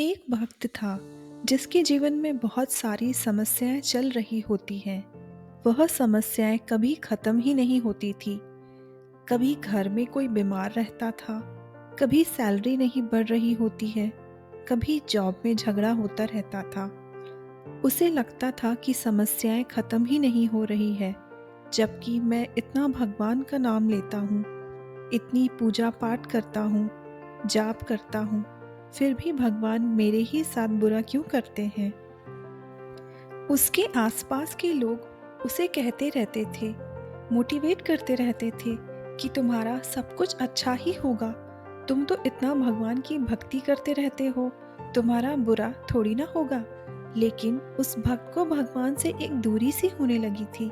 एक वक्त था जिसके जीवन में बहुत सारी समस्याएं चल रही होती हैं। वह समस्याएं कभी खत्म ही नहीं होती थी। कभी घर में कोई बीमार रहता था, कभी सैलरी नहीं बढ़ रही होती है, कभी जॉब में झगड़ा होता रहता था। उसे लगता था कि समस्याएं खत्म ही नहीं हो रही है, जबकि मैं इतना भगवान का नाम लेता हूँ, इतनी पूजा पाठ करता हूँ, जाप करता हूँ, फिर भी भगवान मेरे ही साथ बुरा क्यों करते हैं। उसके आसपास के लोग उसे कहते रहते थे, मोटिवेट करते रहते थे कि तुम्हारा सब कुछ अच्छा ही होगा, तुम तो इतना भगवान की भक्ति करते रहते हो, तुम्हारा बुरा थोड़ी ना होगा। लेकिन उस भक्त को भगवान से एक दूरी सी होने लगी थी।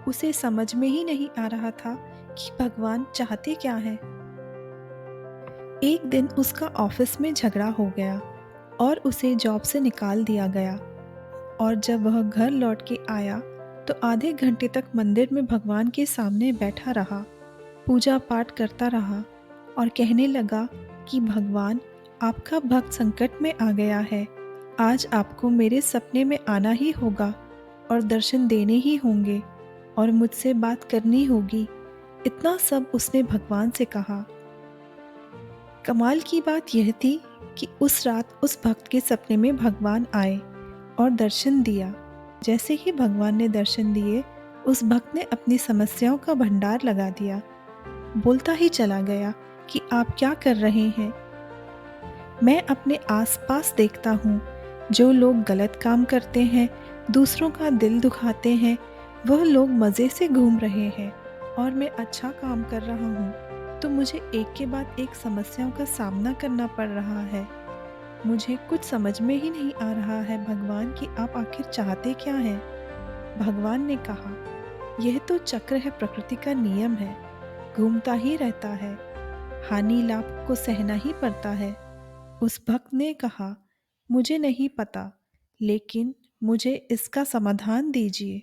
उसे समझ में ही नहीं आ रहा था कि भगवान चाहते क्या है। एक दिन उसका ऑफिस में झगड़ा हो गया और उसे जॉब से निकाल दिया गया। और जब वह घर लौट के आया तो आधे घंटे तक मंदिर में भगवान के सामने बैठा रहा, पूजा पाठ करता रहा और कहने लगा कि भगवान, आपका भक्त संकट में आ गया है, आज आपको मेरे सपने में आना ही होगा और दर्शन देने ही होंगे और मुझसे बात करनी होगी। इतना सब उसने भगवान से कहा। कमाल की बात यह थी कि उस रात उस भक्त के सपने में भगवान आए और दर्शन दिया। जैसे ही भगवान ने दर्शन दिए, उस भक्त ने अपनी समस्याओं का भंडार लगा दिया। बोलता ही चला गया कि आप क्या कर रहे हैं। मैं अपने आसपास देखता हूँ, जो लोग गलत काम करते हैं, दूसरों का दिल दुखाते हैं, वह लोग मज़े से घूम रहे हैं और मैं अच्छा काम कर रहा हूँ तो मुझे एक के बाद एक समस्याओं का सामना करना पड़ रहा है। मुझे कुछ समझ में ही नहीं आ रहा है भगवान कि आप आखिर चाहते क्या हैं। भगवान ने कहा, यह तो चक्र है, प्रकृति का नियम है, घूमता ही रहता है, हानि लाभ को सहना ही पड़ता है। उस भक्त ने कहा, मुझे नहीं पता, लेकिन मुझे इसका समाधान दीजिए।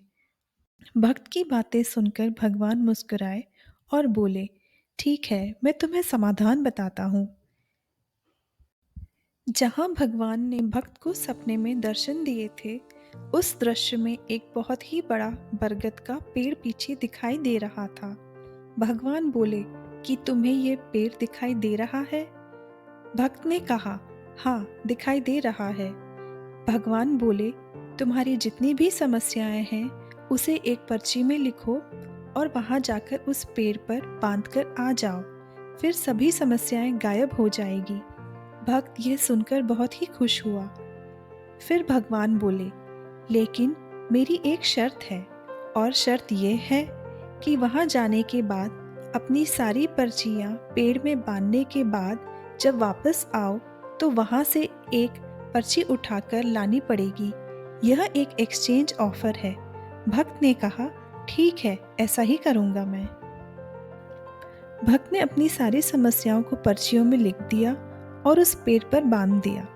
भक्त की बातें सुनकर भगवान मुस्कुराए और बोले, ठीक है, मैं तुम्हें समाधान बताता हूँ। जहाँ भगवान ने भक्त को सपने में दर्शन दिए थे, उस दृश्य में एक बहुत ही बड़ा बरगद का पेड़ पीछे दिखाई दे रहा था। भगवान बोले कि तुम्हें ये पेड़ दिखाई दे रहा है। भक्त ने कहा, हाँ, दिखाई दे रहा है। भगवान बोले, तुम्हारी जितनी भी समस्याएं हैं उसे एक पर्ची में लिखो और वहां जाकर उस पेड़ पर बांध कर आ जाओ, फिर सभी समस्याएं गायब हो जाएगी। भक्त यह सुनकर बहुत ही खुश हुआ। फिर भगवान बोले, लेकिन मेरी एक शर्त है, और शर्त यह है कि वहां जाने के बाद अपनी सारी पर्चियां पेड़ में बांधने के बाद जब वापस आओ तो वहां से एक पर्ची उठाकर लानी पड़ेगी। यह एक एक्सचेंज ऑफर है। भक्त ने कहा, ठीक है, ऐसा ही करूंगा मैं। भक्त ने अपनी सारी समस्याओं को पर्चियों में लिख दिया और उस पेड़ पर बांध दिया।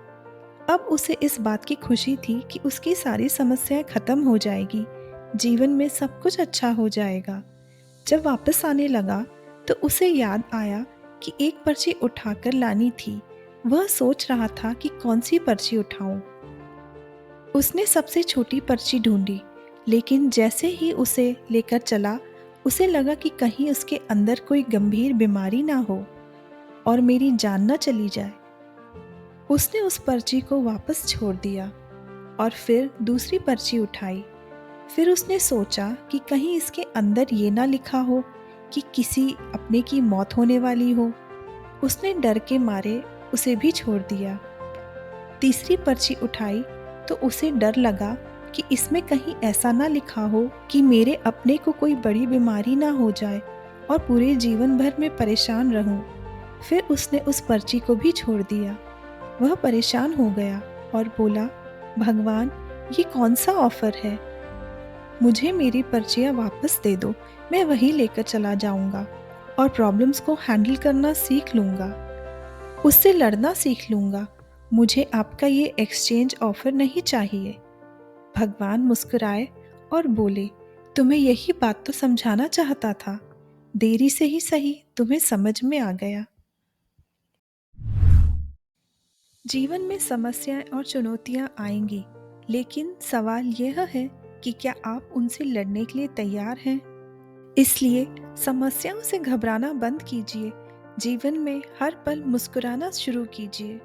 अब उसे इस बात की खुशी थी कि उसकी सारी समस्याएं खत्म हो जाएगी, जीवन में सब कुछ अच्छा हो जाएगा। जब वापस आने लगा तो उसे याद आया कि एक पर्ची उठाकर लानी थी। वह सोच रहा था कि कौन सी पर्ची उठाऊं। उसने सबसे छोटी पर्ची ढूंढी, लेकिन जैसे ही उसे लेकर चला, उसे लगा कि कहीं उसके अंदर कोई गंभीर बीमारी ना हो और मेरी जान न चली जाए। उसने उस पर्ची को वापस छोड़ दिया और फिर दूसरी पर्ची उठाई। फिर उसने सोचा कि कहीं इसके अंदर ये ना लिखा हो कि किसी अपने की मौत होने वाली हो। उसने डर के मारे उसे भी छोड़ दिया। तीसरी पर्ची उठाई तो उसे डर लगा कि इसमें कहीं ऐसा ना लिखा हो कि मेरे अपने को कोई बड़ी बीमारी ना हो जाए और पूरे जीवन भर में परेशान रहूं। फिर उसने उस पर्ची को भी छोड़ दिया। वह परेशान हो गया और बोला, भगवान, ये कौन सा ऑफर है। मुझे मेरी पर्चियाँ वापस दे दो, मैं वही लेकर चला जाऊंगा और प्रॉब्लम्स को हैंडल करना सीख लूंगा, उससे लड़ना सीख लूंगा। मुझे आपका ये एक्सचेंज ऑफर नहीं चाहिए। भगवान मुस्कुराए और बोले, तुम्हें यही बात तो समझाना चाहता था, देरी से ही सही तुम्हें समझ में आ गया। जीवन में समस्याएं और चुनौतियां आएंगी, लेकिन सवाल यह है कि क्या आप उनसे लड़ने के लिए तैयार हैं? इसलिए समस्याओं से घबराना बंद कीजिए। जीवन में हर पल मुस्कुराना शुरू कीजिए।